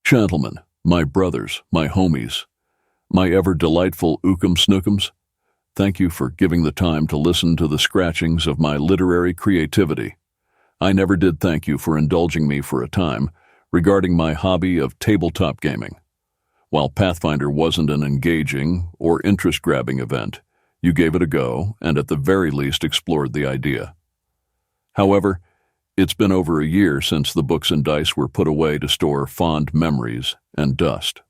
Gentlemen, my brothers, my homies, my ever-delightful ookums-snookums, thank you for giving the time to listen to the scratchings of my literary creativity. I never did thank you for indulging me for a time regarding my hobby of tabletop gaming. While Pathfinder wasn't an engaging or interest-grabbing event, you gave it a go and at the very least explored the idea. However, it's been over a year since the books and dice were put away to store fond memories and dust.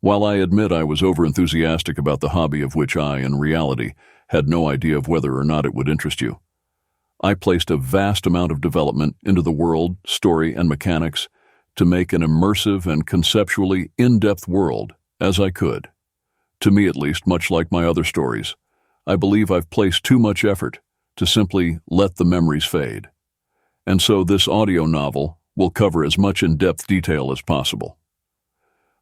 While I admit I was overenthusiastic about the hobby of which I, in reality, had no idea of whether or not it would interest you, I placed a vast amount of development into the world, story, and mechanics to make an immersive and conceptually in-depth world as I could. To me at least, much like my other stories, I believe I've placed too much effort to simply let the memories fade. And so this audio novel will cover as much in-depth detail as possible.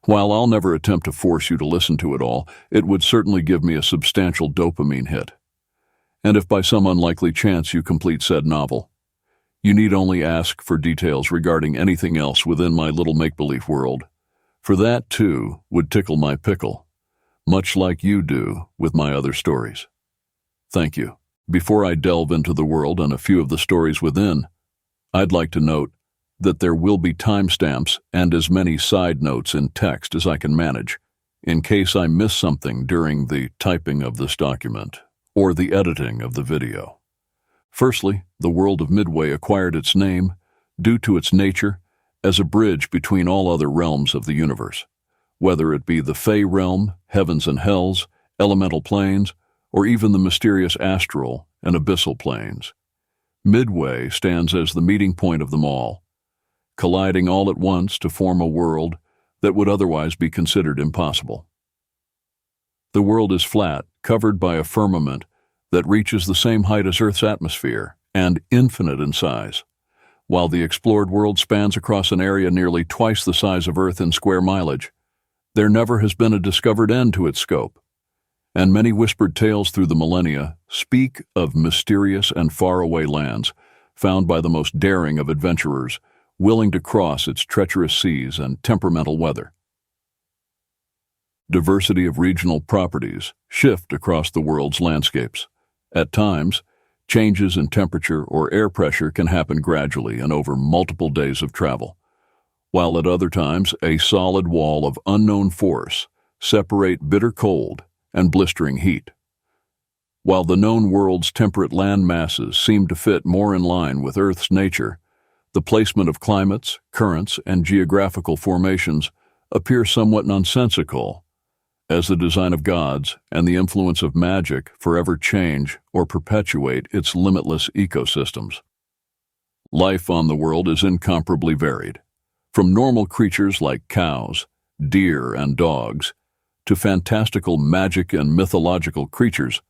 While I'll never attempt to force you to listen to it all, it would certainly give me a substantial dopamine hit. And if by some unlikely chance you complete said novel, you need only ask for details regarding anything else within my little make-believe world, for that, too, would tickle my pickle, much like you do with my other stories. Thank you. Before I delve into the world and a few of the stories within, I'd like to note that there will be timestamps and as many side notes in text as I can manage, in case I miss something during the typing of this document or the editing of the video. Firstly, the world of Midway acquired its name due to its nature as a bridge between all other realms of the universe, whether it be the Fey realm, heavens and hells, elemental planes, or even the mysterious astral and abyssal planes. Midway stands as the meeting point of them all, colliding all at once to form a world that would otherwise be considered impossible. The world is flat, covered by a firmament that reaches the same height as Earth's atmosphere and infinite in size, while the explored world spans across an area nearly twice the size of Earth in square mileage. There never has been a discovered end to its scope, and many whispered tales through the millennia speak of mysterious and faraway lands found by the most daring of adventurers willing to cross its treacherous seas and temperamental weather. Diversity of regional properties shift across the world's landscapes. At times, changes in temperature or air pressure can happen gradually and over multiple days of travel, while at other times a solid wall of unknown force separate bitter cold and blistering heat. While the known world's temperate land masses seem to fit more in line with Earth's nature, the placement of climates, currents, and geographical formations appear somewhat nonsensical, as the design of gods and the influence of magic forever change or perpetuate its limitless ecosystems. Life on the world is incomparably varied, from normal creatures like cows, deer, and dogs, to fantastical magic and mythological creatures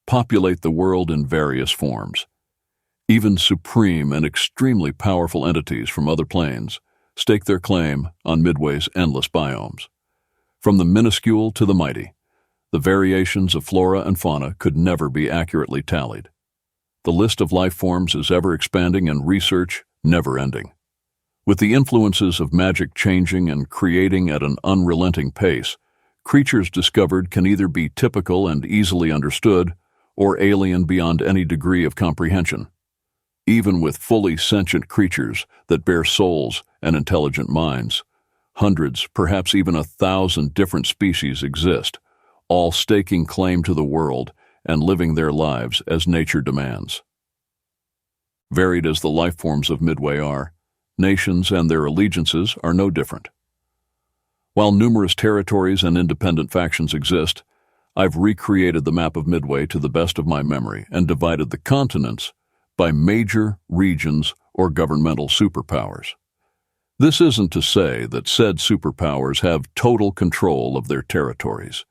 populate the world in various forms. Even supreme and extremely powerful entities from other planes stake their claim on Midway's endless biomes. From the minuscule to the mighty, the variations of flora and fauna could never be accurately tallied. The list of life forms is ever expanding and research never ending. With the influences of magic changing and creating at an unrelenting pace, creatures discovered can either be typical and easily understood or alien beyond any degree of comprehension. Even with fully sentient creatures that bear souls and intelligent minds, hundreds, perhaps even 1,000 different species exist, all staking claim to the world and living their lives as nature demands. Varied as the life forms of Midway are, nations and their allegiances are no different. While numerous territories and independent factions exist, I've recreated the map of Midway to the best of my memory and divided the continents by major regions or governmental superpowers. This isn't to say that said superpowers have total control of their territories,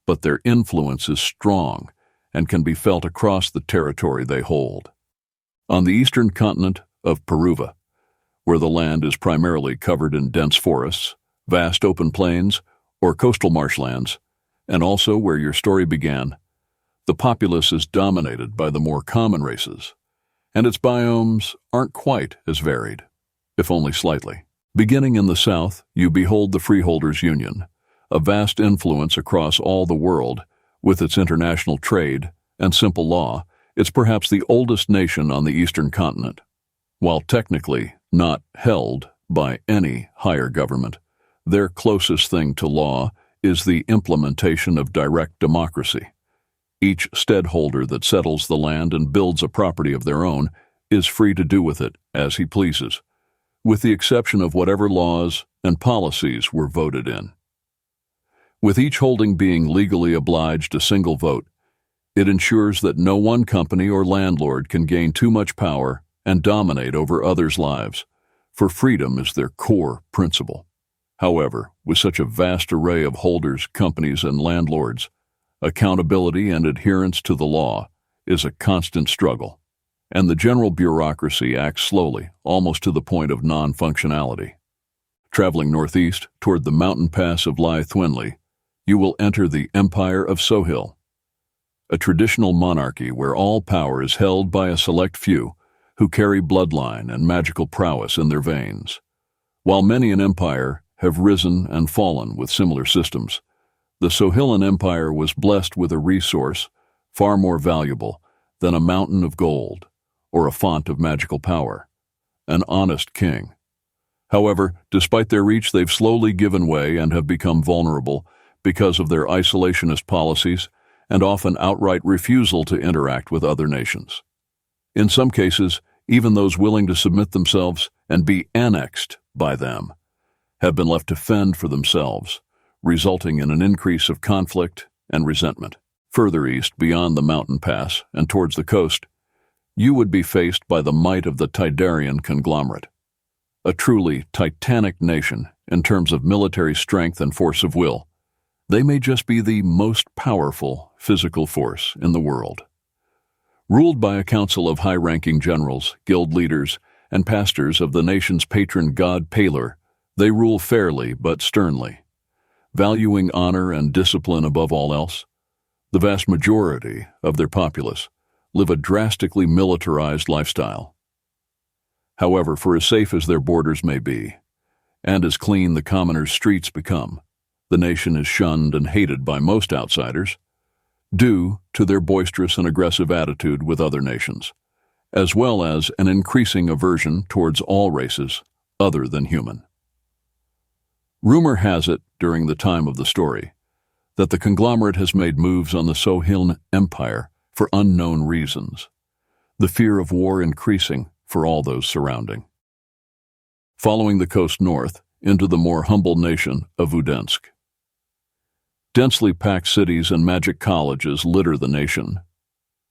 but their influence is strong and can be felt across the territory they hold. On the eastern continent of Peruva, where the land is primarily covered in dense forests, vast open plains, or coastal marshlands, and also where your story began, the populace is dominated by the more common races, and its biomes aren't quite as varied, if only slightly. Beginning in the south, you behold the Freeholders' Union, a vast influence across all the world. With its international trade and simple law, it's perhaps the oldest nation on the eastern continent. While technically not held by any higher government, their closest thing to law is the implementation of direct democracy. Each stadtholder that settles the land and builds a property of their own is free to do with it as he pleases, with the exception of whatever laws and policies were voted in. With each holding being legally obliged a single vote, it ensures that no one company or landlord can gain too much power and dominate over others' lives, for freedom is their core principle. However, with such a vast array of holders, companies, and landlords, accountability and adherence to the law is a constant struggle, and the general bureaucracy acts slowly, almost to the point of non-functionality. Traveling northeast toward the mountain pass of Lai Thwenli, you will enter the Empire of Sohil, a traditional monarchy where all power is held by a select few who carry bloodline and magical prowess in their veins. While many an empire have risen and fallen with similar systems, the Sohilan Empire was blessed with a resource far more valuable than a mountain of gold or a font of magical power: an honest king. However, despite their reach, they've slowly given way and have become vulnerable because of their isolationist policies and often outright refusal to interact with other nations. In some cases, even those willing to submit themselves and be annexed by them have been left to fend for themselves, resulting in an increase of conflict and resentment. Further east, beyond the mountain pass and towards the coast, you would be faced by the might of the Tidarian conglomerate, a truly titanic nation in terms of military strength and force of will. They may just be the most powerful physical force in the world. Ruled by a council of high-ranking generals, guild leaders, and pastors of the nation's patron god Paler, they rule fairly but sternly. Valuing honor and discipline above all else, the vast majority of their populace live a drastically militarized lifestyle. However, for as safe as their borders may be, and as clean the commoners' streets become, the nation is shunned and hated by most outsiders, due to their boisterous and aggressive attitude with other nations, as well as an increasing aversion towards all races other than human. Rumor has it, during the time of the story, that the conglomerate has made moves on the Sohiln Empire for unknown reasons, the fear of war increasing for all those surrounding. Following the coast north into the more humble nation of Udensk. Densely packed cities and magic colleges litter the nation.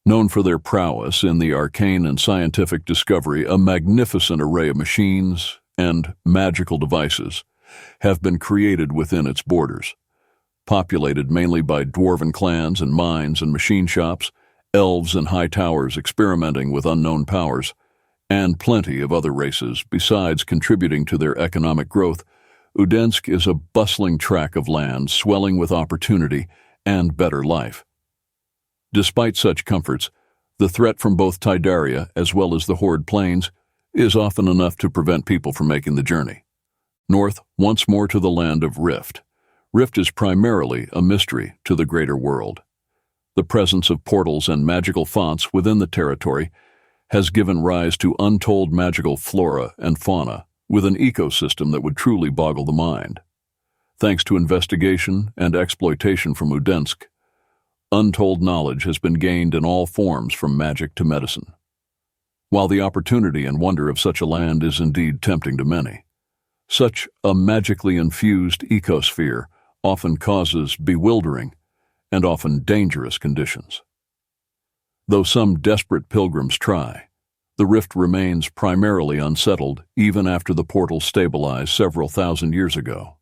Known for their prowess in the arcane and scientific discovery, a magnificent array of machines and magical devices have been created within its borders. Populated mainly by dwarven clans and mines and machine shops, elves and high towers experimenting with unknown powers, and plenty of other races besides contributing to their economic growth, Udensk is a bustling tract of land swelling with opportunity and better life. Despite such comforts, the threat from both Tidaria as well as the Horde Plains is often enough to prevent people from making the journey. North, once more to the land of Rift. Rift is primarily a mystery to the greater world. The presence of portals and magical fonts within the territory has given rise to untold magical flora and fauna with an ecosystem that would truly boggle the mind. Thanks to investigation and exploitation from Udensk, untold knowledge has been gained in all forms from magic to medicine. While the opportunity and wonder of such a land is indeed tempting to many, such a magically infused ecosphere often causes bewildering and often dangerous conditions. Though some desperate pilgrims try, the rift remains primarily unsettled even after the portal stabilized several thousand years ago.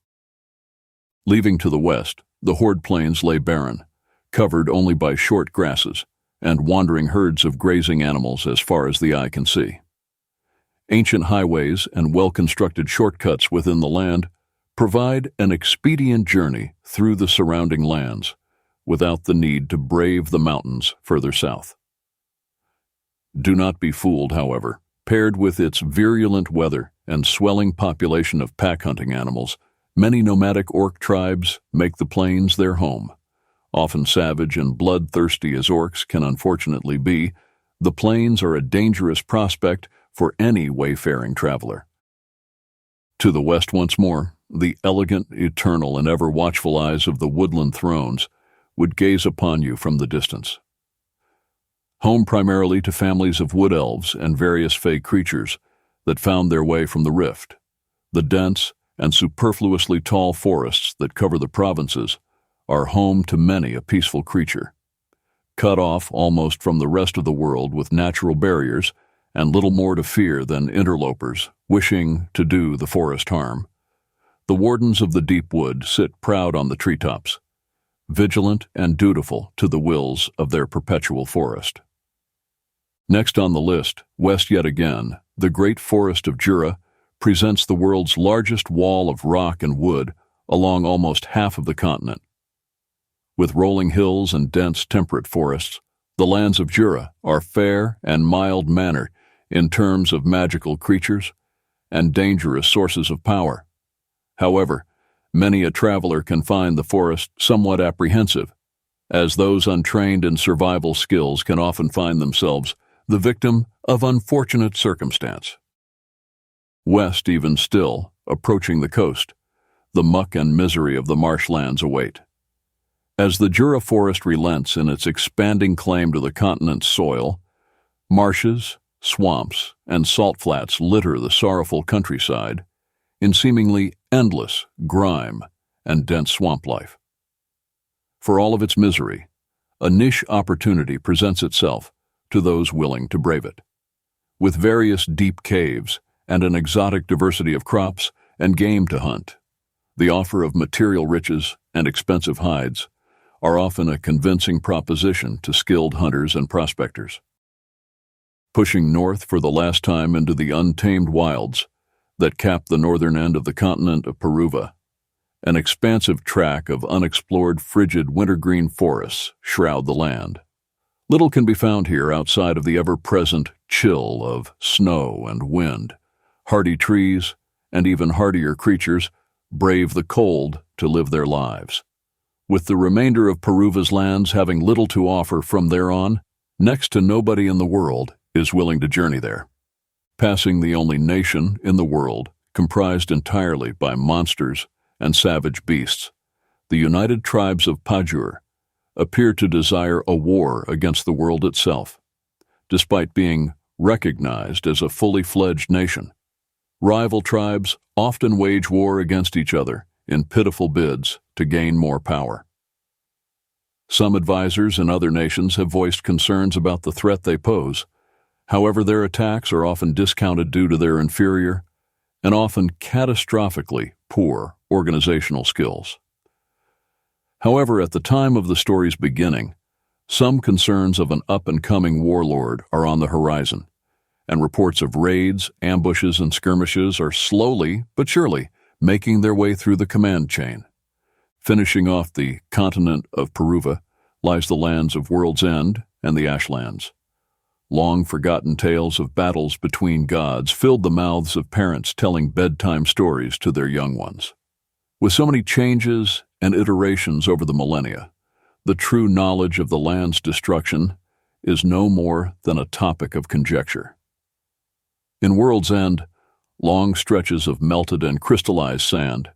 Leaving to the west, the Horde Plains lay barren, covered only by short grasses and wandering herds of grazing animals as far as the eye can see. Ancient highways and well-constructed shortcuts within the land provide an expedient journey through the surrounding lands without the need to brave the mountains further south. Do not be fooled, however. Paired with its virulent weather and swelling population of pack-hunting animals, many nomadic orc tribes make the plains their home. Often savage and bloodthirsty as orcs can unfortunately be, the plains are a dangerous prospect for any wayfaring traveler. To the west once more, the elegant, eternal, and ever-watchful eyes of the woodland thrones would gaze upon you from the distance. Home primarily to families of wood elves and various fey creatures that found their way from the rift, the dense and superfluously tall forests that cover the provinces are home to many a peaceful creature. Cut off almost from the rest of the world with natural barriers and little more to fear than interlopers wishing to do the forest harm, the wardens of the deep wood sit proud on the treetops, vigilant and dutiful to the wills of their perpetual forest. Next on the list, west yet again, the great forest of Jura presents the world's largest wall of rock and wood along almost half of the continent. With rolling hills and dense temperate forests, the lands of Jura are fair and mild-mannered in terms of magical creatures and dangerous sources of power. However, many a traveler can find the forest somewhat apprehensive, as those untrained in survival skills can often find themselves the victim of unfortunate circumstance. West even still, approaching the coast, the muck and misery of the marshlands await. As the Jura forest relents in its expanding claim to the continent's soil, marshes, swamps, and salt flats litter the sorrowful countryside in seemingly endless grime and dense swamp life. For all of its misery, a niche opportunity presents itself to those willing to brave it. With various deep caves and an exotic diversity of crops and game to hunt, the offer of material riches and expensive hides are often a convincing proposition to skilled hunters and prospectors. Pushing north for the last time into the untamed wilds that cap the northern end of the continent of Peruva, an expansive tract of unexplored frigid wintergreen forests shroud the land. Little can be found here outside of the ever-present chill of snow and wind. Hardy trees, and even hardier creatures, brave the cold to live their lives. With the remainder of Peruva's lands having little to offer from there on, next to nobody in the world is willing to journey there. Passing the only nation in the world comprised entirely by monsters and savage beasts, the United Tribes of Pajur appear to desire a war against the world itself. Despite being recognized as a fully fledged nation, rival tribes often wage war against each other in pitiful bids to gain more power. Some advisors in other nations have voiced concerns about the threat they pose. However, their attacks are often discounted due to their inferior and often catastrophically poor organizational skills. However, at the time of the story's beginning, some concerns of an up-and-coming warlord are on the horizon, and reports of raids, ambushes, and skirmishes are slowly but surely making their way through the command chain. Finishing off the continent of Peruva lies the lands of World's End and the Ashlands. Long-forgotten tales of battles between gods filled the mouths of parents telling bedtime stories to their young ones. With so many changes and iterations over the millennia, the true knowledge of the land's destruction is no more than a topic of conjecture. In World's End, long stretches of melted and crystallized sand,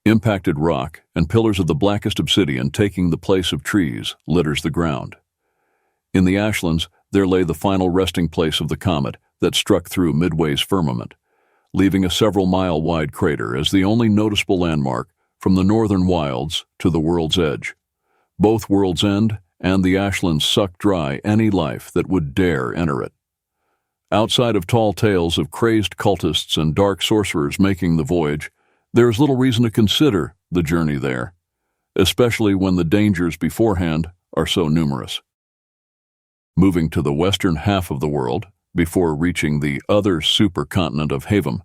impacted rock, and pillars of the blackest obsidian taking the place of trees litters the ground. In the Ashlands, there lay the final resting place of the comet that struck through Midway's firmament, leaving a several-mile-wide crater as the only noticeable landmark from the northern wilds to the world's edge. Both World's End and the Ashlands sucked dry any life that would dare enter it. Outside of tall tales of crazed cultists and dark sorcerers making the voyage, there is little reason to consider the journey there, especially when the dangers beforehand are so numerous. Moving to the western half of the world, before reaching the other supercontinent of Havam,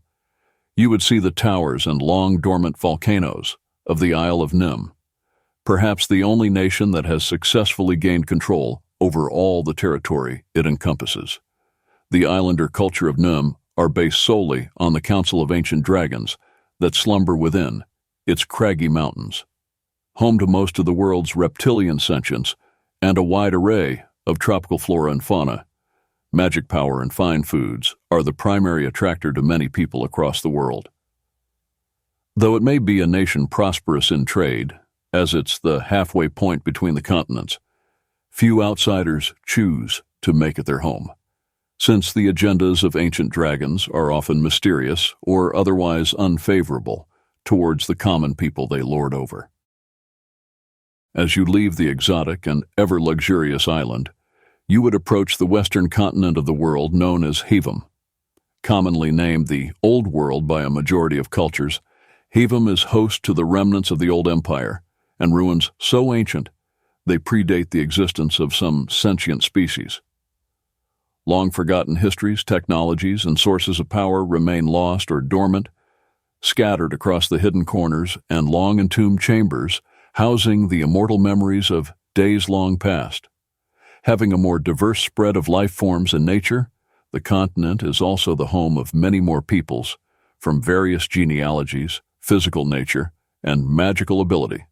you would see the towers and long dormant volcanoes of the Isle of Nim, perhaps the only nation that has successfully gained control over all the territory it encompasses. The islander culture of Nim are based solely on the Council of Ancient Dragons that slumber within its craggy mountains. Home to most of the world's reptilian sentience and a wide array of tropical flora and fauna, magic power and fine foods are the primary attractor to many people across the world. Though it may be a nation prosperous in trade, as it's the halfway point between the continents, few outsiders choose to make it their home, since the agendas of ancient dragons are often mysterious or otherwise unfavorable towards the common people they lord over. As you leave the exotic and ever-luxurious island, you would approach the western continent of the world known as Haven. Commonly named the Old World by a majority of cultures, Haven is host to the remnants of the old empire and ruins so ancient they predate the existence of some sentient species. Long-forgotten histories, technologies, and sources of power remain lost or dormant, scattered across the hidden corners and long-entombed chambers housing the immortal memories of days long past. Having a more diverse spread of life forms in nature, the continent is also the home of many more peoples, from various genealogies, physical nature, and magical ability.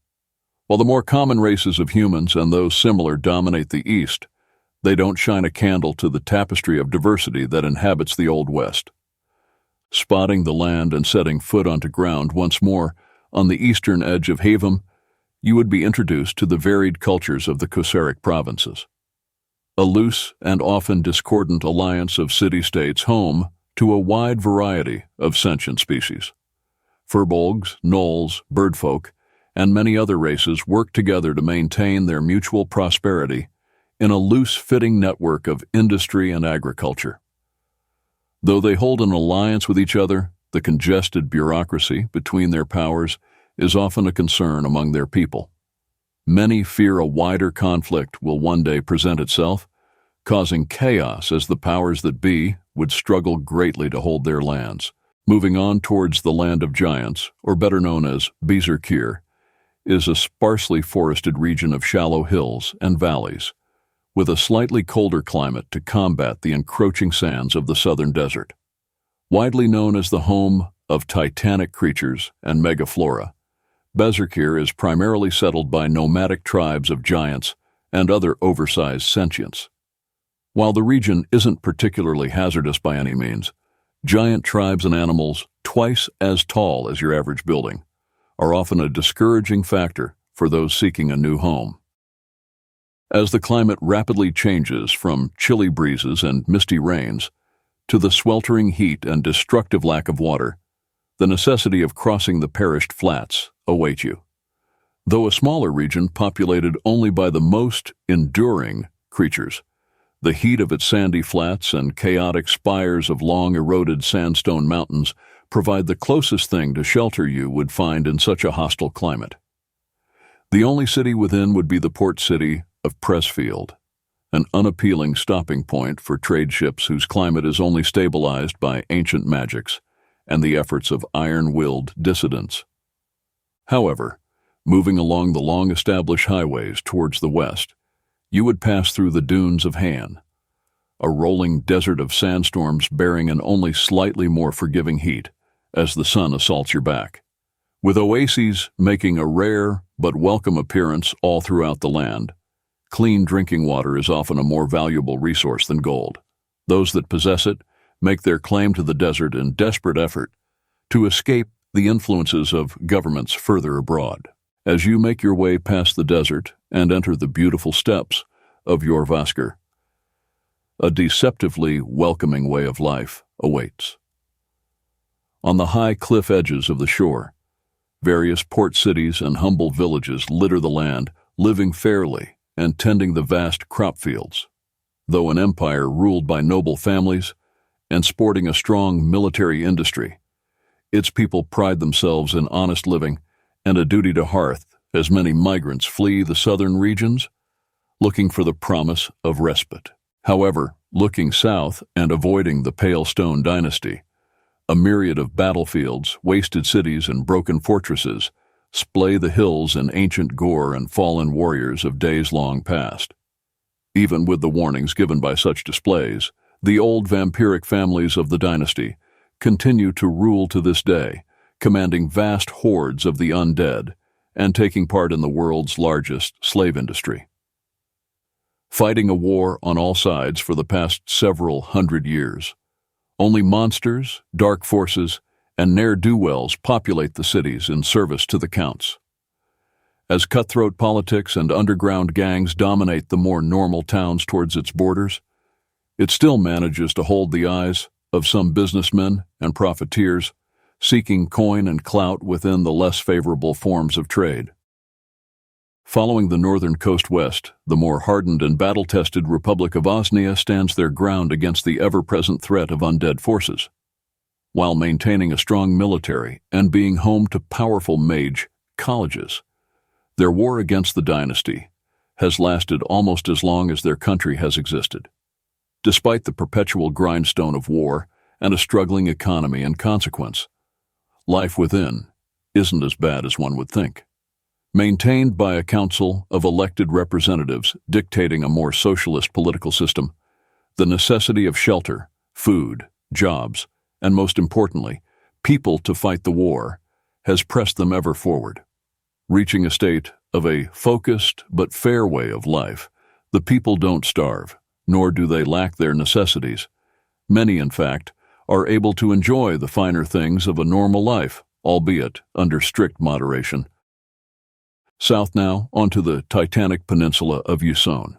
While the more common races of humans and those similar dominate the East, they don't shine a candle to the tapestry of diversity that inhabits the Old West. Spotting the land and setting foot onto ground once more on the eastern edge of Haven, you would be introduced to the varied cultures of the Kosaric provinces. A loose and often discordant alliance of city-states home to a wide variety of sentient species. Furbolgs, gnolls, birdfolk, and many other races work together to maintain their mutual prosperity in a loose-fitting network of industry and agriculture. Though they hold an alliance with each other, the congested bureaucracy between their powers is often a concern among their people. Many fear a wider conflict will one day present itself, causing chaos as the powers that be would struggle greatly to hold their lands. Moving on towards the land of giants, or better known as Berserkir, is a sparsely forested region of shallow hills and valleys, with a slightly colder climate to combat the encroaching sands of the southern desert. Widely known as the home of titanic creatures and megaflora, Berserkir is primarily settled by nomadic tribes of giants and other oversized sentients. While the region isn't particularly hazardous by any means, giant tribes and animals twice as tall as your average building are often a discouraging factor for those seeking a new home. As the climate rapidly changes from chilly breezes and misty rains to the sweltering heat and destructive lack of water, the necessity of crossing the perished flats await you. Though a smaller region populated only by the most enduring creatures, the heat of its sandy flats and chaotic spires of long eroded sandstone mountains provide the closest thing to shelter you would find in such a hostile climate. The only city within would be the port city of Pressfield, an unappealing stopping point for trade ships whose climate is only stabilized by ancient magics and the efforts of iron-willed dissidents. However, moving along the long-established highways towards the west, you would pass through the dunes of Han, a rolling desert of sandstorms bearing an only slightly more forgiving heat as the sun assaults your back. With oases making a rare but welcome appearance all throughout the land, clean drinking water is often a more valuable resource than gold. Those that possess it make their claim to the desert in desperate effort to escape the influences of governments further abroad. As you make your way past the desert and enter the beautiful steppes of Jorvaskr, a deceptively welcoming way of life awaits. On the high cliff edges of the shore, various port cities and humble villages litter the land, living fairly and tending the vast crop fields. Though an empire ruled by noble families and sporting a strong military industry, its people pride themselves in honest living and a duty to hearth as many migrants flee the southern regions, looking for the promise of respite. However, looking south and avoiding the Pale Stone dynasty, a myriad of battlefields, wasted cities, and broken fortresses splay the hills in ancient gore and fallen warriors of days long past. Even with the warnings given by such displays, the old vampiric families of the dynasty continue to rule to this day, commanding vast hordes of the undead and taking part in the world's largest slave industry. Fighting a war on all sides for the past several hundred years, only monsters, dark forces, and ne'er-do-wells populate the cities in service to the counts. As cutthroat politics and underground gangs dominate the more normal towns towards its borders, it still manages to hold the eyes of some businessmen and profiteers seeking coin and clout within the less favorable forms of trade. Following the northern coast west, the more hardened and battle-tested Republic of Osnia stands their ground against the ever-present threat of undead forces, while maintaining a strong military and being home to powerful mage colleges. Their war against the dynasty has lasted almost as long as their country has existed. Despite the perpetual grindstone of war and a struggling economy and consequence, life within isn't as bad as one would think. Maintained by a council of elected representatives dictating a more socialist political system, the necessity of shelter, food, jobs, and most importantly, people to fight the war has pressed them ever forward. Reaching a state of a focused but fair way of life, the people don't starve, nor do they lack their necessities. Many, in fact, are able to enjoy the finer things of a normal life, albeit under strict moderation. South now, onto the titanic peninsula of Usoon.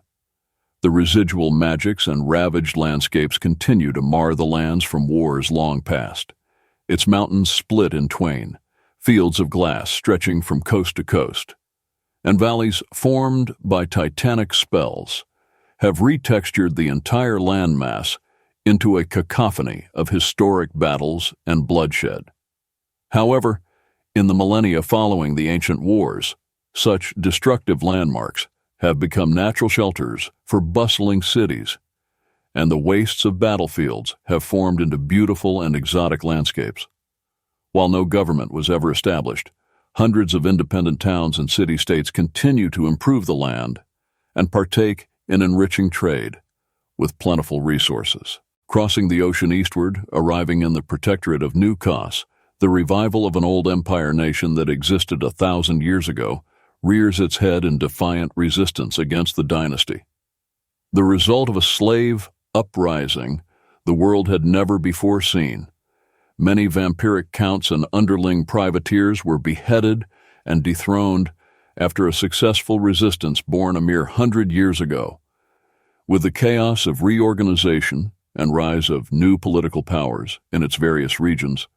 The residual magics and ravaged landscapes continue to mar the lands from wars long past. Its mountains split in twain, fields of glass stretching from coast to coast, and valleys formed by titanic spells have retextured the entire landmass into a cacophony of historic battles and bloodshed. However, in the millennia following the ancient wars, such destructive landmarks have become natural shelters for bustling cities, and the wastes of battlefields have formed into beautiful and exotic landscapes. While no government was ever established, hundreds of independent towns and city-states continue to improve the land and partake in enriching trade with plentiful resources. Crossing the ocean eastward, arriving in the protectorate of New Kos, the revival of an old empire nation that existed 1,000 years ago rears its head in defiant resistance against the dynasty. The result of a slave uprising the world had never before seen. Many vampiric counts and underling privateers were beheaded and dethroned after a successful resistance born a mere 100 years ago. With the chaos of reorganization and rise of new political powers in its various regions,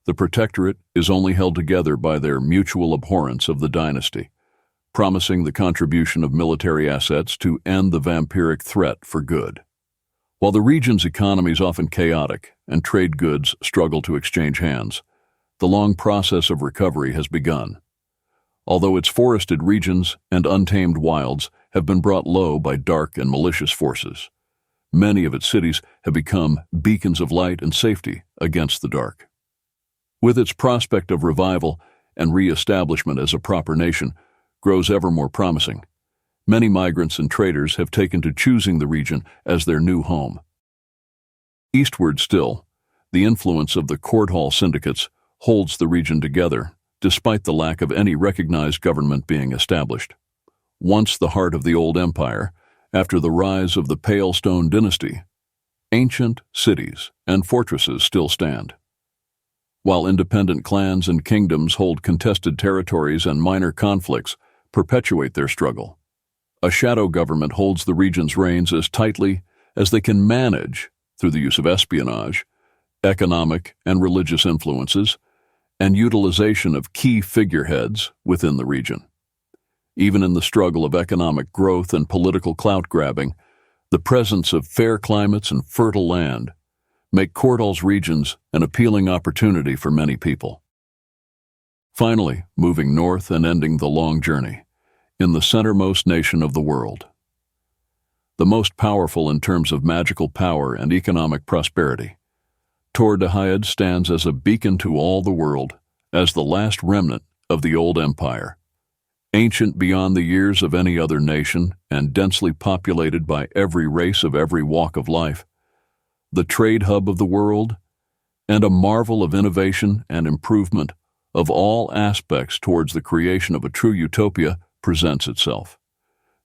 the protectorate is only held together by their mutual abhorrence of the dynasty, promising the contribution of military assets to end the vampiric threat for good. While the region's economy is often chaotic and trade goods struggle to exchange hands, the long process of recovery has begun. Although its forested regions and untamed wilds have been brought low by dark and malicious forces, many of its cities have become beacons of light and safety against the dark. With its prospect of revival and re-establishment as a proper nation grows ever more promising, many migrants and traders have taken to choosing the region as their new home. Eastward still, the influence of the court hall syndicates holds the region together, despite the lack of any recognized government being established. Once the heart of the old empire, after the rise of the Pale Stone dynasty, ancient cities and fortresses still stand. While independent clans and kingdoms hold contested territories and minor conflicts perpetuate their struggle, a shadow government holds the region's reins as tightly as they can manage through the use of espionage, economic and religious influences, and utilization of key figureheads within the region. Even in the struggle of economic growth and political clout-grabbing, the presence of fair climates and fertile land make Cordal's regions an appealing opportunity for many people. Finally, moving north and ending the long journey, in the centermost nation of the world. The most powerful in terms of magical power and economic prosperity, Tor Dahayed stands as a beacon to all the world, as the last remnant of the old empire. Ancient beyond the years of any other nation and densely populated by every race of every walk of life, the trade hub of the world and a marvel of innovation and improvement of all aspects towards the creation of a true utopia presents itself.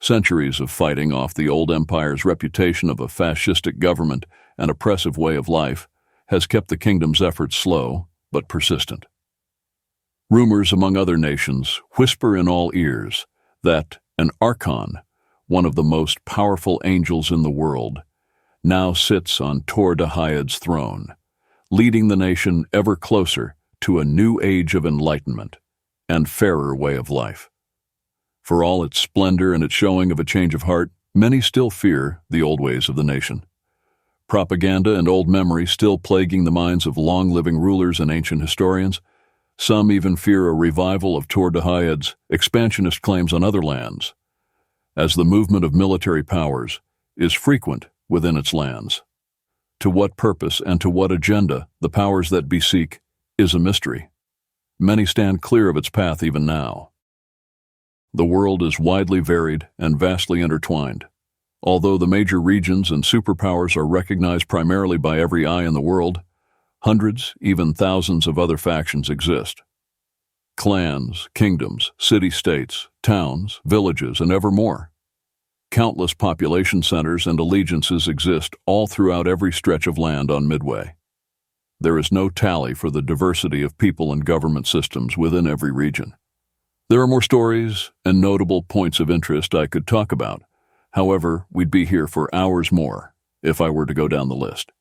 Centuries of fighting off the old empire's reputation of a fascistic government and oppressive way of life has kept the kingdom's efforts slow but persistent. Rumors among other nations whisper in all ears that an archon, one of the most powerful angels in the world, now sits on Tor Dahayad's throne, leading the nation ever closer to a new age of enlightenment and fairer way of life. For all its splendor and its showing of a change of heart, many still fear the old ways of the nation. Propaganda and old memories still plaguing the minds of long-living rulers and ancient historians. Some even fear a revival of Tor Dahayad's expansionist claims on other lands, as the movement of military powers is frequent within its lands. To what purpose and to what agenda the powers that beseech is a mystery. Many stand clear of its path even now. The world is widely varied and vastly intertwined. Although the major regions and superpowers are recognized primarily by every eye in the world, hundreds, even thousands of other factions exist. Clans, kingdoms, city-states, towns, villages, and ever more. Countless population centers and allegiances exist all throughout every stretch of land on Midway. There is no tally for the diversity of people and government systems within every region. There are more stories and notable points of interest I could talk about. However, we'd be here for hours more if I were to go down the list.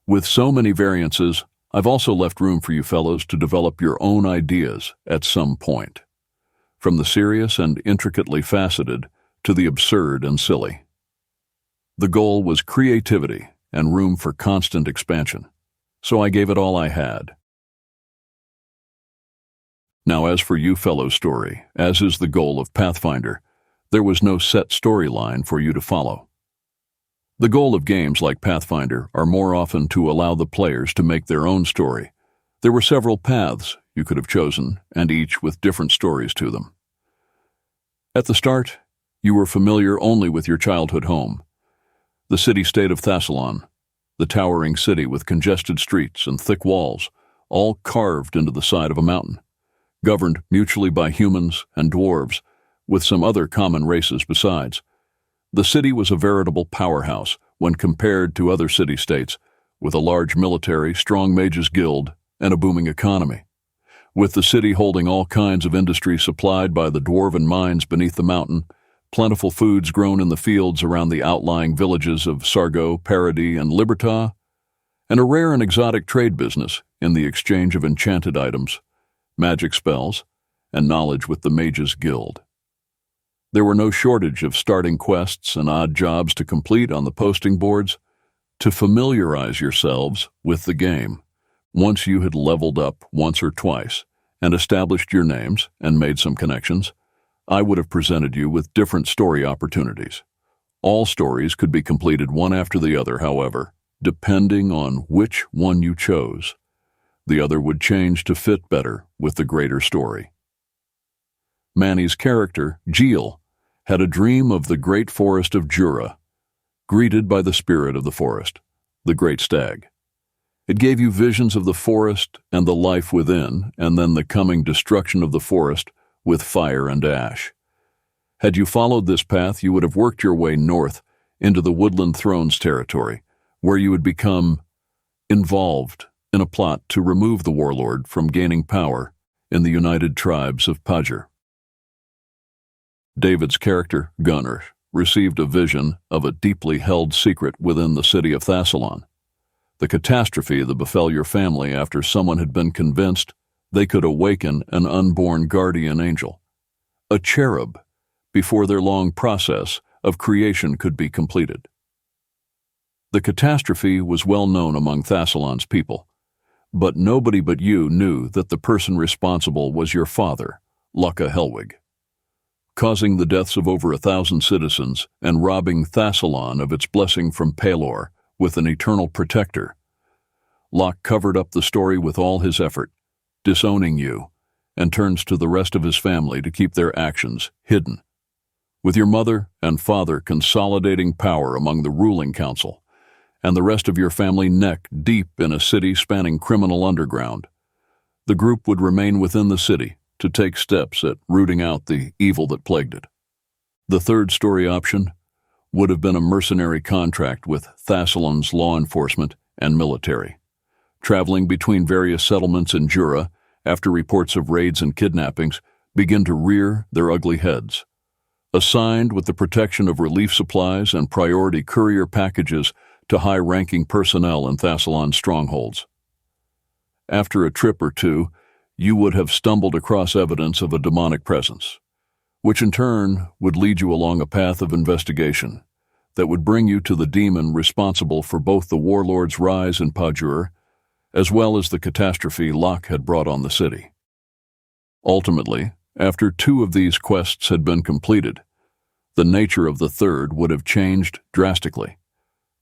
With so many variances, I've also left room for you fellows to develop your own ideas at some point, from the serious and intricately faceted to the absurd and silly. The goal was creativity and room for constant expansion, so I gave it all I had. Now, as for you fellows' story, as is the goal of Pathfinder, there was no set storyline for you to follow. The goal of games like Pathfinder are more often to allow the players to make their own story. There were several paths you could have chosen, and each with different stories to them. At the start, you were familiar only with your childhood home, the city-state of Thassalon, the towering city with congested streets and thick walls, all carved into the side of a mountain, governed mutually by humans and dwarves, with some other common races besides. The city was a veritable powerhouse when compared to other city-states, with a large military, strong mages guild, and a booming economy. With the city holding all kinds of industry supplied by the dwarven mines beneath the mountain, plentiful foods grown in the fields around the outlying villages of Sargo, Paradis, and Libertah, and a rare and exotic trade business in the exchange of enchanted items, magic spells, and knowledge with the Mages Guild. There were no shortage of starting quests and odd jobs to complete on the posting boards to familiarize yourselves with the game. Once you had leveled up once or twice and established your names and made some connections, I would have presented you with different story opportunities. All stories could be completed one after the other, however, depending on which one you chose. The other would change to fit better with the greater story. Manny's character, Geel, had a dream of the great forest of Jura, greeted by the spirit of the forest, the great stag. It gave you visions of the forest and the life within, and then the coming destruction of the forest with fire and ash. Had you followed this path, you would have worked your way north into the Woodland Thrones territory, where you would become involved in a plot to remove the warlord from gaining power in the United Tribes of Pajer. David's character, Gunnar, received a vision of a deeply held secret within the city of Thassalon, the catastrophe that befell your family after someone had been convinced they could awaken an unborn guardian angel, a cherub, before their long process of creation could be completed. The catastrophe was well known among Thassalon's people, but nobody but you knew that the person responsible was your father, Lucca Helwig, causing the deaths of over 1,000 citizens and robbing Thassalon of its blessing from Pelor with an eternal protector. Locke covered up the story with all his effort, disowning you, and turns to the rest of his family to keep their actions hidden. With your mother and father consolidating power among the ruling council, and the rest of your family neck deep in a city-spanning criminal underground. The group would remain within the city to take steps at rooting out the evil that plagued it. The third story option would have been a mercenary contract with Thassalon's law enforcement and military, traveling between various settlements in Jura after reports of raids and kidnappings begin to rear their ugly heads. Assigned with the protection of relief supplies and priority courier packages to high-ranking personnel in Thassalon's strongholds. After a trip or two, you would have stumbled across evidence of a demonic presence, which in turn would lead you along a path of investigation that would bring you to the demon responsible for both the warlord's rise in Pajur as well as the catastrophe Locke had brought on the city. Ultimately, after 2 of these quests had been completed, the nature of the third would have changed drastically,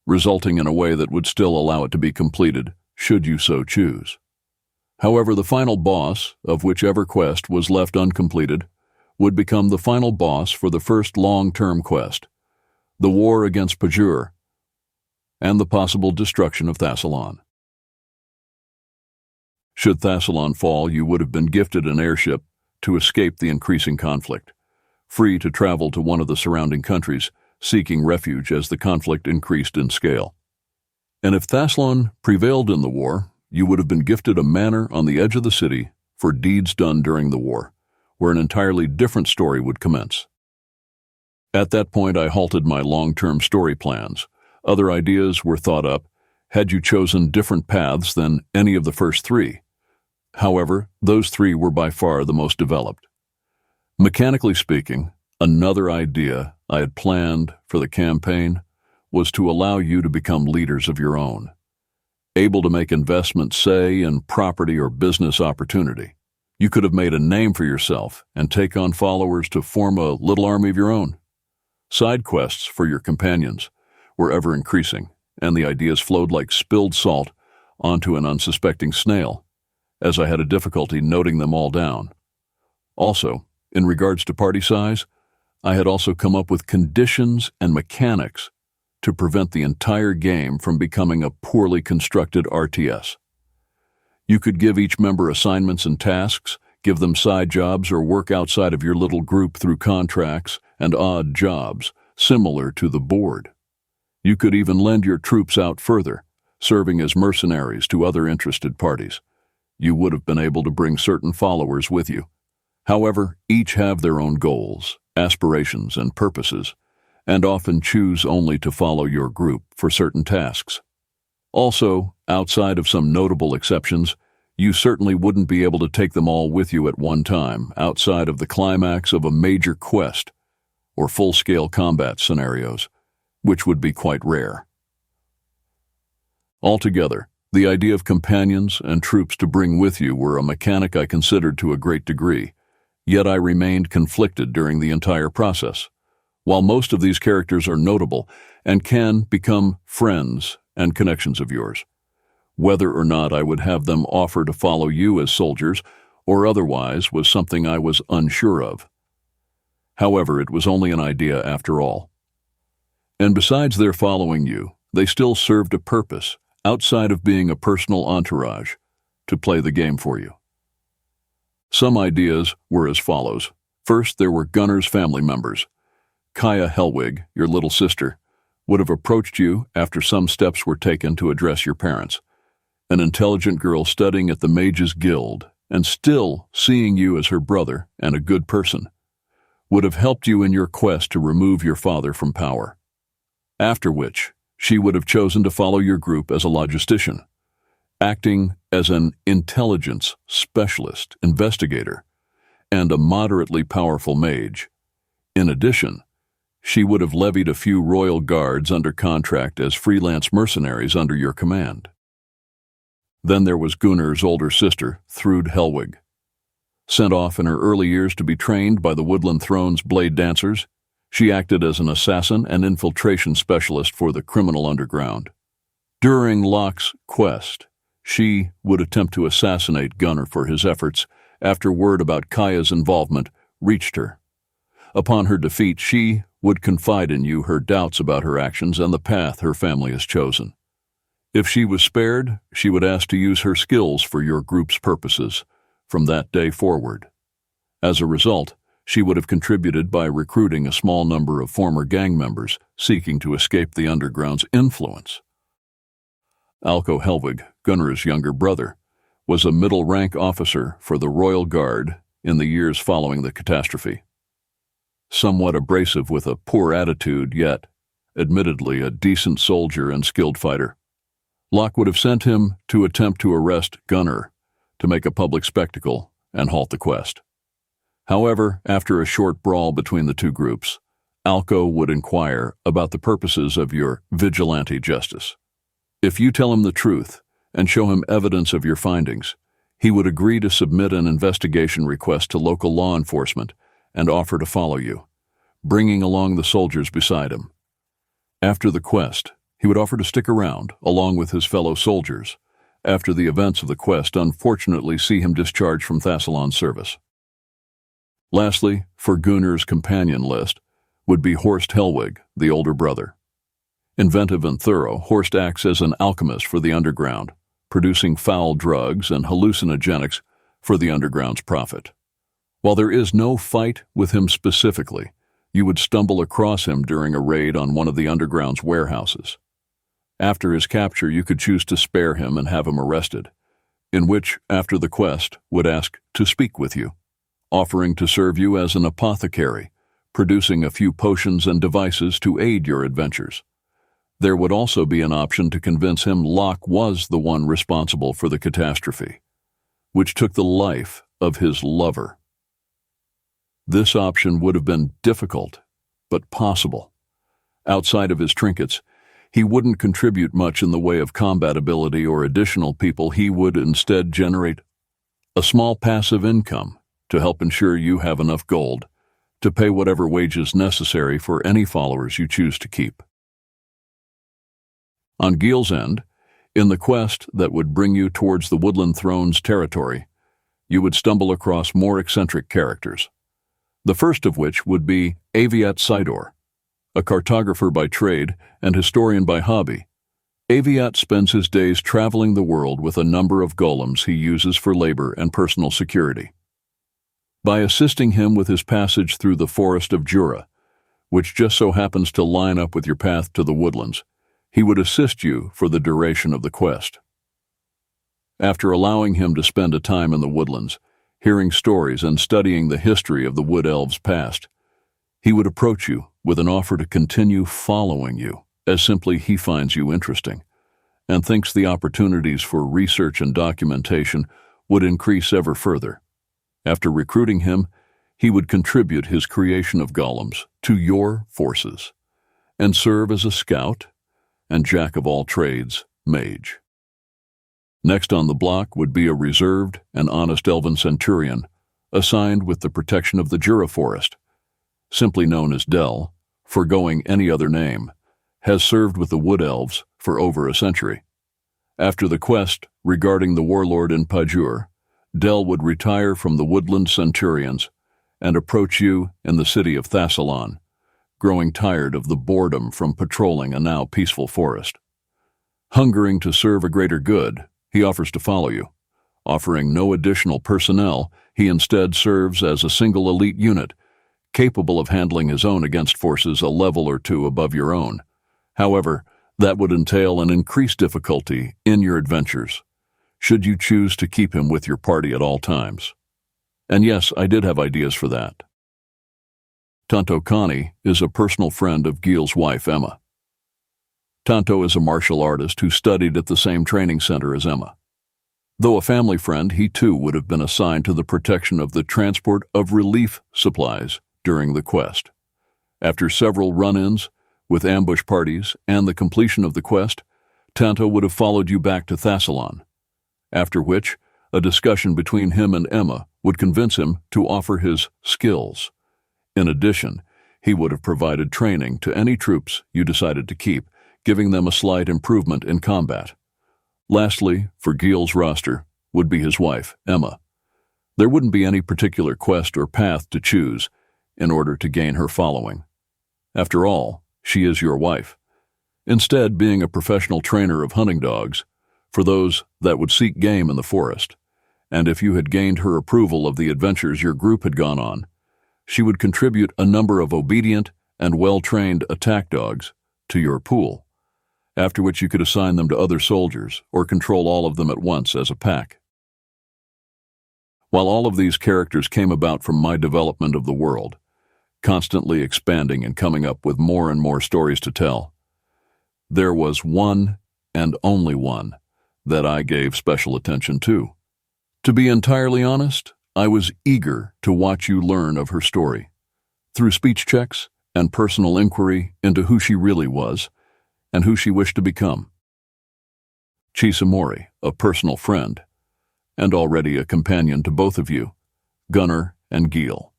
resulting in a way that would still allow it to be completed should you so choose. However, the final boss of whichever quest was left uncompleted would become the final boss for the first long-term quest, the war against Pajur, and the possible destruction of Thassalon. Should Thassalon fall, you would have been gifted an airship to escape the increasing conflict, free to travel to one of the surrounding countries, seeking refuge as the conflict increased in scale. And if Thassalon prevailed in the war, you would have been gifted a manor on the edge of the city for deeds done during the war, where an entirely different story would commence. At that point, I halted my long-term story plans. Other ideas were thought up, had you chosen different paths than any of the first 3. However, those 3 were by far the most developed. Mechanically speaking, another idea I had planned for the campaign was to allow you to become leaders of your own, able to make investments, say, in property or business opportunity. You could have made a name for yourself and take on followers to form a little army of your own. Side quests for your companions were ever increasing, and the ideas flowed like spilled salt onto an unsuspecting snail, as I had a difficulty noting them all down. Also, in regards to party size, I had also come up with conditions and mechanics to prevent the entire game from becoming a poorly constructed RTS. You could give each member assignments and tasks, give them side jobs, or work outside of your little group through contracts and odd jobs, similar to the board. You could even lend your troops out further, serving as mercenaries to other interested parties. You would have been able to bring certain followers with you. However, each have their own goals, aspirations, and purposes, and often choose only to follow your group for certain tasks. Also, outside of some notable exceptions, you certainly wouldn't be able to take them all with you at one time outside of the climax of a major quest or full-scale combat scenarios, which would be quite rare. Altogether, the idea of companions and troops to bring with you were a mechanic I considered to a great degree, yet I remained conflicted during the entire process. While most of these characters are notable and can become friends and connections of yours, whether or not I would have them offer to follow you as soldiers or otherwise was something I was unsure of. However, it was only an idea after all. And besides their following you, they still served a purpose outside of being a personal entourage to play the game for you. Some ideas were as follows. First, there were Gunnar's family members. Kaya Helwig, your little sister, would have approached you after some steps were taken to address your parents. An intelligent girl studying at the Mages Guild and still seeing you as her brother and a good person, would have helped you in your quest to remove your father from power. After which, she would have chosen to follow your group as a logistician, acting as an intelligence specialist, investigator, and a moderately powerful mage. In addition, she would have levied a few royal guards under contract as freelance mercenaries under your command. Then there was Gunnar's older sister, Thrud Helwig. Sent off in her early years to be trained by the Woodland Throne's blade dancers, she acted as an assassin and infiltration specialist for the criminal underground. During Locke's quest, she would attempt to assassinate Gunnar for his efforts after word about Kaya's involvement reached her. Upon her defeat, she would confide in you her doubts about her actions and the path her family has chosen. If she was spared, she would ask to use her skills for your group's purposes from that day forward. As a result, she would have contributed by recruiting a small number of former gang members seeking to escape the underground's influence. Alko Helwig, Gunnar's younger brother, was a middle-rank officer for the Royal Guard in the years following the catastrophe. Somewhat abrasive with a poor attitude, yet, admittedly, a decent soldier and skilled fighter. Locke would have sent him to attempt to arrest Gunnar, to make a public spectacle and halt the quest. However, after a short brawl between the two groups, Alko would inquire about the purposes of your vigilante justice. If you tell him the truth and show him evidence of your findings, he would agree to submit an investigation request to local law enforcement and offer to follow you, bringing along the soldiers beside him. After the quest, he would offer to stick around, along with his fellow soldiers, after the events of the quest unfortunately see him discharged from Thassalon's service. Lastly, for Gunnar's companion list, would be Horst Helwig, the older brother. Inventive and thorough, Horst acts as an alchemist for the underground, producing foul drugs and hallucinogenics for the underground's profit. While there is no fight with him specifically, you would stumble across him during a raid on one of the underground's warehouses. After his capture, you could choose to spare him and have him arrested, in which, after the quest, would ask to speak with you, offering to serve you as an apothecary, producing a few potions and devices to aid your adventures. There would also be an option to convince him Locke was the one responsible for the catastrophe, which took the life of his lover. This option would have been difficult, but possible. Outside of his trinkets, he wouldn't contribute much in the way of combat ability or additional people. He would instead generate a small passive income to help ensure you have enough gold to pay whatever wages necessary for any followers you choose to keep. On Gil's end, in the quest that would bring you towards the Woodland Throne's territory, you would stumble across more eccentric characters. The first of which would be Aviat Sidor, a cartographer by trade and historian by hobby. Aviat spends his days traveling the world with a number of golems he uses for labor and personal security. By assisting him with his passage through the forest of Jura, which just so happens to line up with your path to the woodlands, he would assist you for the duration of the quest. After allowing him to spend a time in the woodlands, hearing stories and studying the history of the Wood Elves' past, he would approach you with an offer to continue following you, as simply he finds you interesting, and thinks the opportunities for research and documentation would increase ever further. After recruiting him, he would contribute his creation of golems to your forces, and serve as a scout and jack-of-all-trades mage. Next on the block would be a reserved and honest elven centurion, assigned with the protection of the Jura Forest, simply known as Del, foregoing any other name, has served with the Wood Elves for over a century. After the quest regarding the warlord in Pajur, Del would retire from the Woodland Centurions and approach you in the city of Thassalon, growing tired of the boredom from patrolling a now peaceful forest. Hungering to serve a greater good, he offers to follow you. Offering no additional personnel, he instead serves as a single elite unit, capable of handling his own against forces a level or two above your own. However, that would entail an increased difficulty in your adventures, should you choose to keep him with your party at all times. And yes, I did have ideas for that. Tonto Connie is a personal friend of Gil's wife, Emma. Tonto is a martial artist who studied at the same training center as Emma. Though a family friend, he too would have been assigned to the protection of the transport of relief supplies during the quest. After several run-ins with ambush parties and the completion of the quest, Tonto would have followed you back to Thassalon, after which a discussion between him and Emma would convince him to offer his skills. In addition, he would have provided training to any troops you decided to keep, giving them a slight improvement in combat. Lastly, for Gil's roster, would be his wife, Emma. There wouldn't be any particular quest or path to choose in order to gain her following. After all, she is your wife, instead being a professional trainer of hunting dogs for those that would seek game in the forest. And if you had gained her approval of the adventures your group had gone on, she would contribute a number of obedient and well-trained attack dogs to your pool, after which you could assign them to other soldiers or control all of them at once as a pack. While all of these characters came about from my development of the world, constantly expanding and coming up with more and more stories to tell, there was one and only one that I gave special attention to. To be entirely honest, I was eager to watch you learn of her story, through speech checks and personal inquiry into who she really was and who she wished to become. Chisa, a personal friend, and already a companion to both of you, Gunnar and Gil.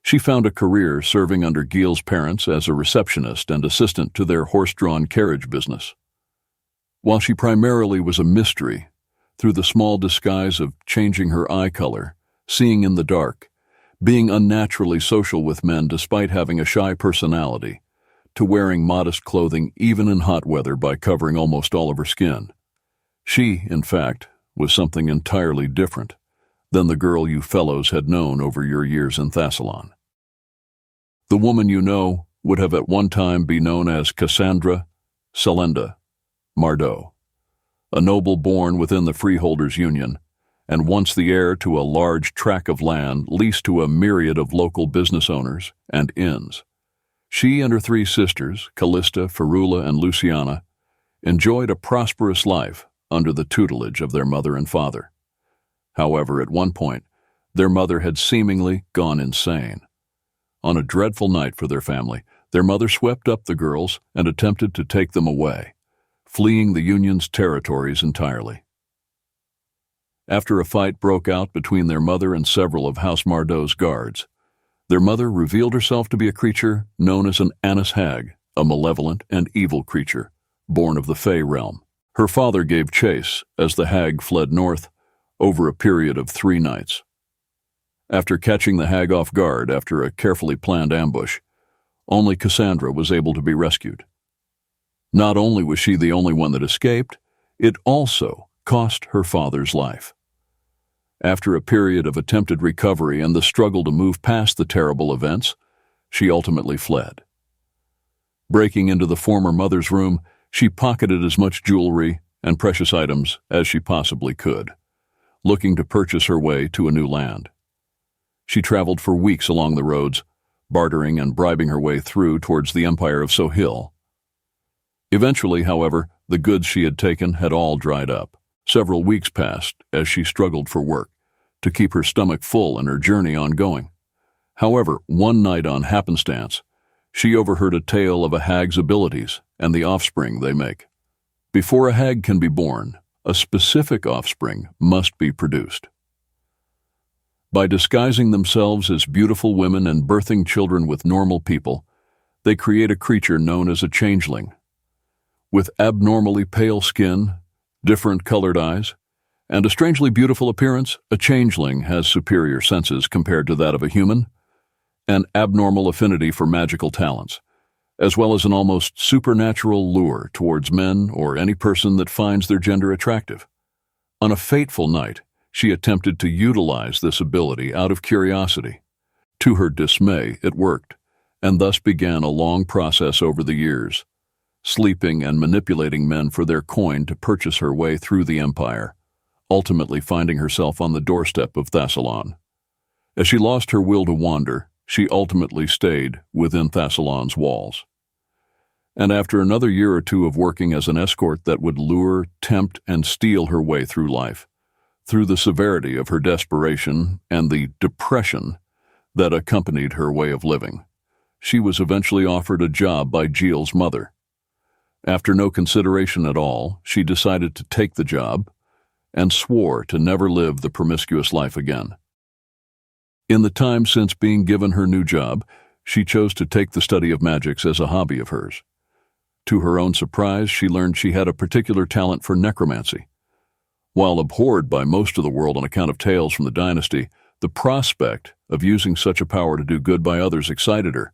She found a career serving under Gil's parents as a receptionist and assistant to their horse-drawn carriage business. While she primarily was a mystery, through the small disguise of changing her eye color, seeing in the dark, being unnaturally social with men despite having a shy personality, to wearing modest clothing even in hot weather by covering almost all of her skin. She, in fact, was something entirely different than the girl you fellows had known over your years in Thassalon. The woman you know would have at one time been known as Cassandra Selenda Mardot, a noble born within the Freeholders' Union, and once the heir to a large tract of land leased to a myriad of local business owners and inns. She and her three sisters, Callista, Ferula, and Luciana, enjoyed a prosperous life under the tutelage of their mother and father. However, at one point, their mother had seemingly gone insane. On a dreadful night for their family, their mother swept up the girls and attempted to take them away, fleeing the Union's territories entirely. After a fight broke out between their mother and several of House Mardot's guards, their mother revealed herself to be a creature known as an Annis Hag, a malevolent and evil creature, born of the Fey realm. Her father gave chase as the hag fled north over a period of 3 nights. After catching the hag off guard after a carefully planned ambush, only Cassandra was able to be rescued. Not only was she the only one that escaped, it also cost her father's life. After a period of attempted recovery and the struggle to move past the terrible events, she ultimately fled. Breaking into the former mother's room, she pocketed as much jewelry and precious items as she possibly could, looking to purchase her way to a new land. She traveled for weeks along the roads, bartering and bribing her way through towards the empire of Sohil. Eventually, however, the goods she had taken had all dried up. Several weeks passed as she struggled for work to keep her stomach full and her journey ongoing. However, one night on happenstance, she overheard a tale of a hag's abilities and the offspring they make. Before a hag can be born, a specific offspring must be produced. By disguising themselves as beautiful women and birthing children with normal people, they create a creature known as a changeling. With abnormally pale skin, different colored eyes, and a strangely beautiful appearance, a changeling has superior senses compared to that of a human, an abnormal affinity for magical talents, as well as an almost supernatural lure towards men or any person that finds their gender attractive. On a fateful night, she attempted to utilize this ability out of curiosity. To her dismay, it worked, and thus began a long process over the years, sleeping and manipulating men for their coin to purchase her way through the empire, ultimately finding herself on the doorstep of Thassalon. As she lost her will to wander, she ultimately stayed within Thassalon's walls. And after another year or two of working as an escort that would lure, tempt, and steal her way through life, through the severity of her desperation and the depression that accompanied her way of living, she was eventually offered a job by Gil's mother. After no consideration at all, she decided to take the job and swore to never live the promiscuous life again. In the time since being given her new job, she chose to take the study of magics as a hobby of hers. To her own surprise, she learned she had a particular talent for necromancy. While abhorred by most of the world on account of tales from the dynasty, the prospect of using such a power to do good by others excited her.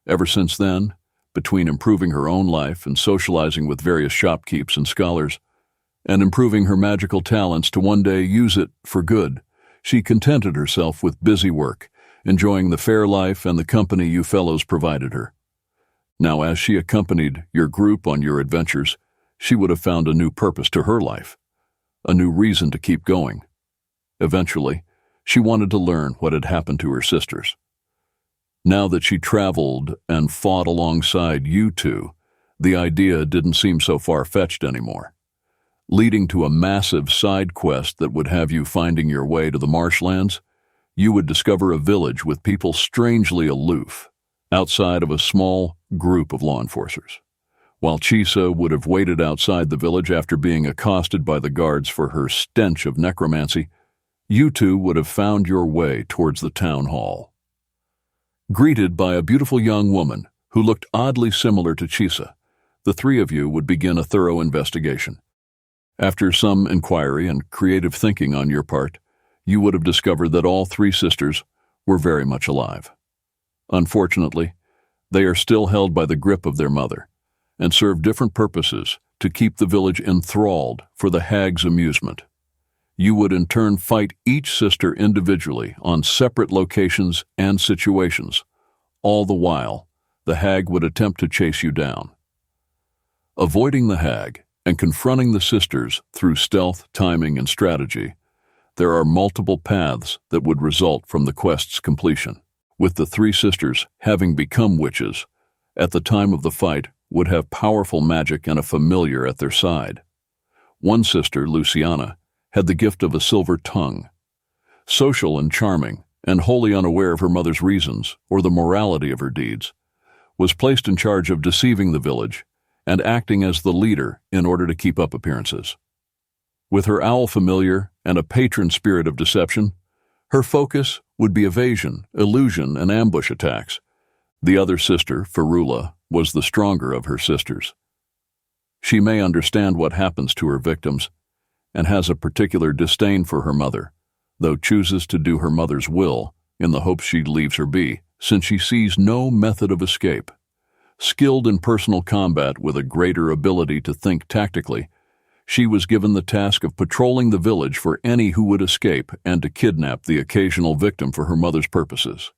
Ever since then, between improving her own life and socializing with various shopkeepers and scholars, and improving her magical talents to one day use it for good, she contented herself with busy work, enjoying the fair life and the company you fellows provided her. Now, as she accompanied your group on your adventures, she would have found a new purpose to her life, a new reason to keep going. Eventually, she wanted to learn what had happened to her sisters. Now that she traveled and fought alongside you two, the idea didn't seem so far-fetched anymore, leading to a massive side quest that would have you finding your way to the marshlands. You would discover a village with people strangely aloof, outside of a small group of law enforcers. While Chisa would have waited outside the village after being accosted by the guards for her stench of necromancy, you two would have found your way towards the town hall. Greeted by a beautiful young woman who looked oddly similar to Chisa, the three of you would begin a thorough investigation. After some inquiry and creative thinking on your part, you would have discovered that all three sisters were very much alive. Unfortunately, they are still held by the grip of their mother and serve different purposes to keep the village enthralled for the hag's amusement. You would in turn fight each sister individually on separate locations and situations. All the while, the hag would attempt to chase you down. Avoiding the hag and confronting the sisters through stealth, timing, and strategy, there are multiple paths that would result from the quest's completion. With the three sisters having become witches, at the time of the fight would have powerful magic and a familiar at their side. One sister, Luciana, had the gift of a silver tongue. Social and charming, and wholly unaware of her mother's reasons or the morality of her deeds, was placed in charge of deceiving the village and acting as the leader in order to keep up appearances. With her owl familiar and a patron spirit of deception, her focus would be evasion, illusion, and ambush attacks. The other sister, Ferula, was the stronger of her sisters. She may understand what happens to her victims and has a particular disdain for her mother, though chooses to do her mother's will in the hopes she leaves her be, since she sees no method of escape. Skilled in personal combat with a greater ability to think tactically, she was given the task of patrolling the village for any who would escape and to kidnap the occasional victim for her mother's purposes.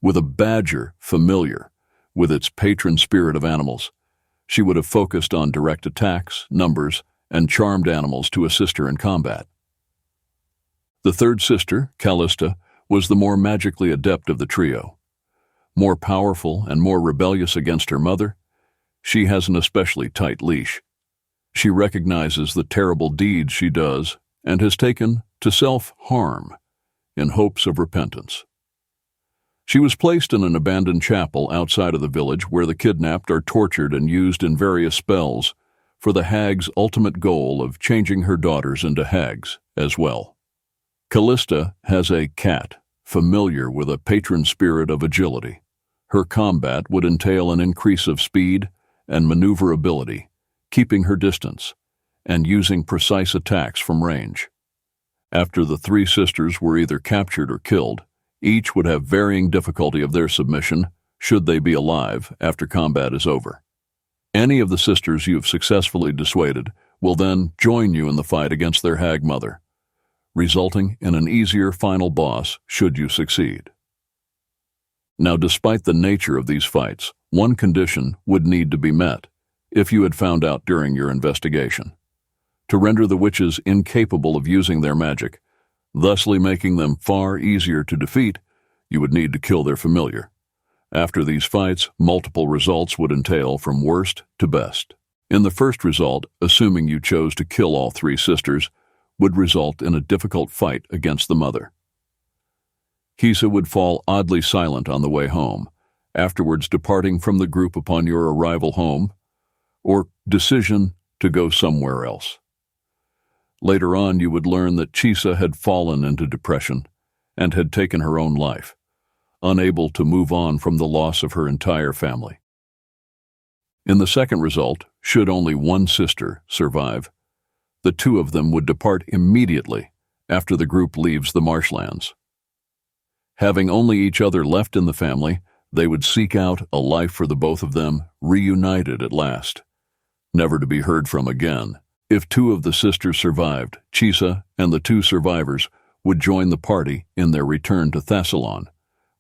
With a badger familiar with its patron spirit of animals, she would have focused on direct attacks, numbers, and charmed animals to assist her in combat. The third sister, Callista, was the more magically adept of the trio. More powerful and more rebellious against her mother, she has an especially tight leash. She recognizes the terrible deeds she does and has taken to self-harm in hopes of repentance. She was placed in an abandoned chapel outside of the village where the kidnapped are tortured and used in various spells for the hag's ultimate goal of changing her daughters into hags as well. Callista has a cat, familiar with a patron spirit of agility. Her combat would entail an increase of speed and maneuverability, keeping her distance, and using precise attacks from range. After the three sisters were either captured or killed, each would have varying difficulty of their submission, should they be alive after combat is over. Any of the sisters you have successfully dissuaded will then join you in the fight against their hag mother, resulting in an easier final boss should you succeed. Now, despite the nature of these fights, one condition would need to be met, if you had found out during your investigation. To render the witches incapable of using their magic, thusly making them far easier to defeat, you would need to kill their familiar. After these fights, multiple results would entail from worst to best. In the first result, assuming you chose to kill all three sisters, would result in a difficult fight against the mother. Chisa would fall oddly silent on the way home, afterwards departing from the group upon your arrival home, or decision to go somewhere else. Later on, you would learn that Chisa had fallen into depression and had taken her own life, unable to move on from the loss of her entire family. In the second result, should only one sister survive, the two of them would depart immediately after the group leaves the marshlands. Having only each other left in the family, they would seek out a life for the both of them, reunited at last, never to be heard from again. If two of the sisters survived, Chisa and the two survivors would join the party in their return to Thassalon,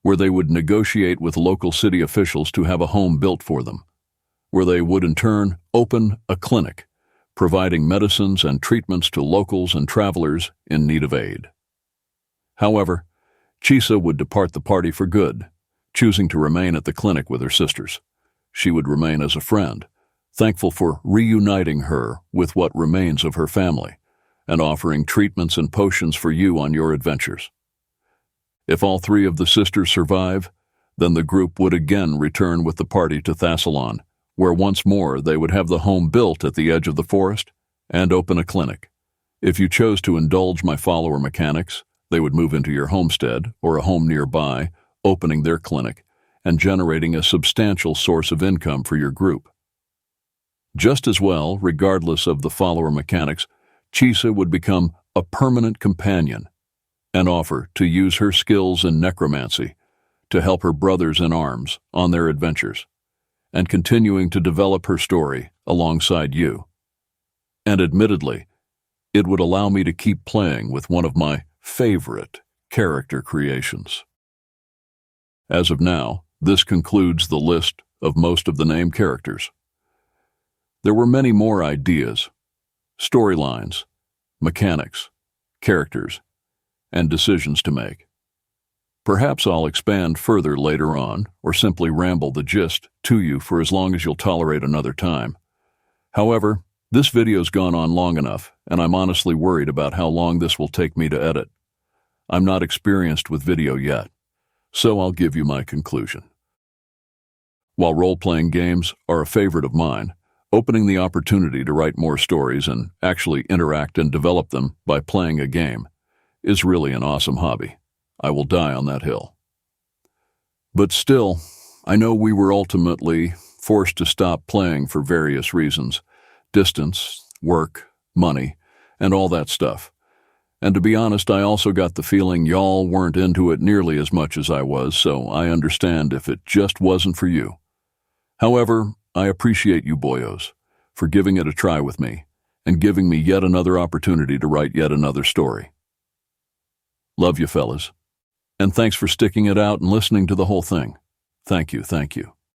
where they would negotiate with local city officials to have a home built for them, where they would in turn open a clinic, providing medicines and treatments to locals and travelers in need of aid. However, Chisa would depart the party for good, choosing to remain at the clinic with her sisters. She would remain as a friend, thankful for reuniting her with what remains of her family, and offering treatments and potions for you on your adventures. If all three of the sisters survive, then the group would again return with the party to Thassalon, where once more they would have the home built at the edge of the forest and open a clinic. If you chose to indulge my follower mechanics, they would move into your homestead or a home nearby, opening their clinic and generating a substantial source of income for your group. Just as well, regardless of the follower mechanics, Chisa would become a permanent companion and offer to use her skills in necromancy to help her brothers in arms on their adventures, and continuing to develop her story alongside you. And admittedly, it would allow me to keep playing with one of my favorite character creations. As of now, this concludes the list of most of the named characters. There were many more ideas, storylines, mechanics, characters, and decisions to make. Perhaps I'll expand further later on, or simply ramble the gist to you for as long as you'll tolerate another time. However, this video's gone on long enough, and I'm honestly worried about how long this will take me to edit. I'm not experienced with video yet, so I'll give you my conclusion. While role-playing games are a favorite of mine, opening the opportunity to write more stories and actually interact and develop them by playing a game is really an awesome hobby. I will die on that hill. But still, I know we were ultimately forced to stop playing for various reasons: distance, work, money, and all that stuff. And to be honest, I also got the feeling y'all weren't into it nearly as much as I was, so I understand if it just wasn't for you. However, I appreciate you boyos for giving it a try with me and giving me yet another opportunity to write yet another story. Love you, fellas. And thanks for sticking it out and listening to the whole thing. Thank you, thank you.